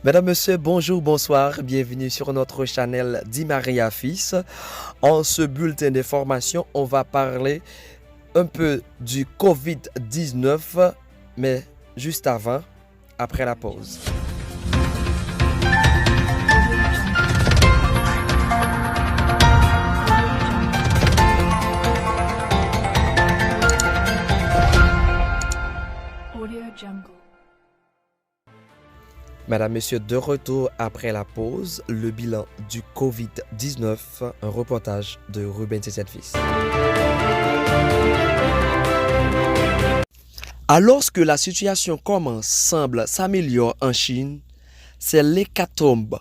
Mesdames, Messieurs, bonjour, bonsoir, bienvenue sur notre channel Di Maria Fils. En ce bulletin d'information, on va parler un peu du Covid-19, mais juste avant, après la pause. Mesdames, Messieurs, de retour après la pause, le bilan du Covid-19, un reportage de Ruben Fils. Alors que la situation semble s'améliorer en Chine, c'est l'hécatombe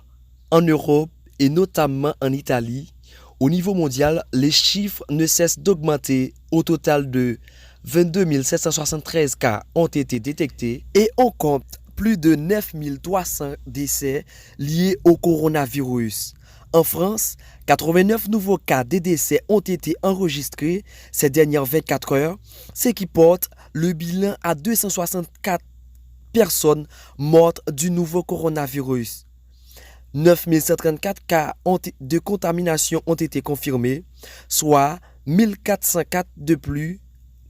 en Europe et notamment en Italie. Au niveau mondial, les chiffres ne cessent d'augmenter. Au total de 22 773 cas ont été détectés et on compte plus de 9 300 décès liés au coronavirus. En France, 89 nouveaux cas de décès ont été enregistrés ces dernières 24 heures, ce qui porte le bilan à 264 personnes mortes du nouveau coronavirus. 9 134 cas de contamination ont été confirmés, soit 1404 de plus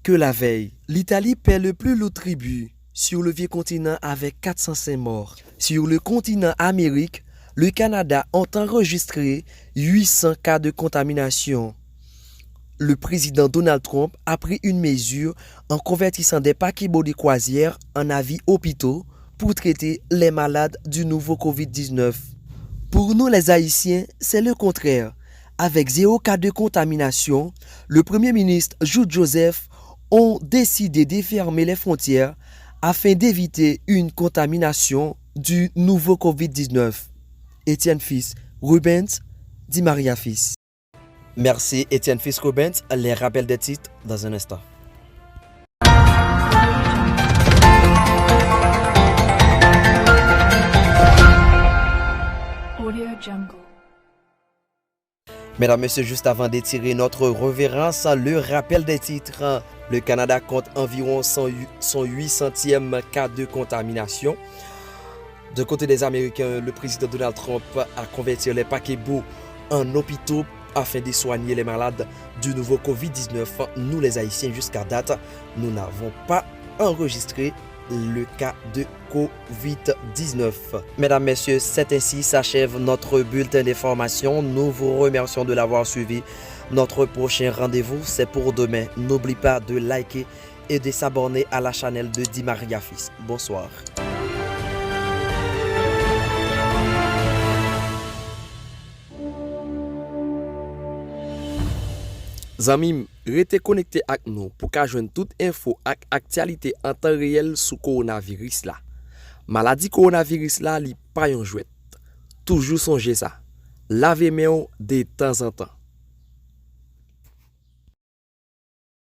que la veille. L'Italie paie le plus lourd tribut sur le vieux continent avec 405 morts. Sur le continent Amérique, le Canada a enregistré 800 cas de contamination. Le président Donald Trump a pris une mesure en convertissant des paquebots de croisière en avions hôpitaux pour traiter les malades du nouveau Covid-19. Pour nous les Haïtiens, c'est le contraire. Avec 0 cas de contamination, le Premier ministre Jules Joseph a décidé de fermer les frontières afin d'éviter une contamination du nouveau Covid-19. Étienne Fils, Rubens, Di Maria Fils. Merci Étienne Fils Rubens. Les rappels des titres dans un instant. Mesdames, Messieurs, juste avant d'étirer notre révérence, le rappel des titres. Le Canada compte environ son 800e cas de contamination. De côté des Américains, le président Donald Trump a converti les paquebots en hôpitaux afin de soigner les malades du nouveau Covid-19. Nous, les Haïtiens, jusqu'à date, nous n'avons pas enregistré le cas de Covid-19. Mesdames, Messieurs, c'est ainsi s'achève notre bulletin d'information. Nous vous remercions de l'avoir suivi. Notre prochain rendez-vous, c'est pour demain. N'oublie pas de liker et de s'abonner à la chaîne de Di Maria Fils. Bonsoir. Zamim, restez connecté avec nous pour qu'à joindre toute info et actualité en temps réel sous coronavirus là. Maladie coronavirus là, li pas yon jouet. Toujours songez ça. Lavez main de temps en temps.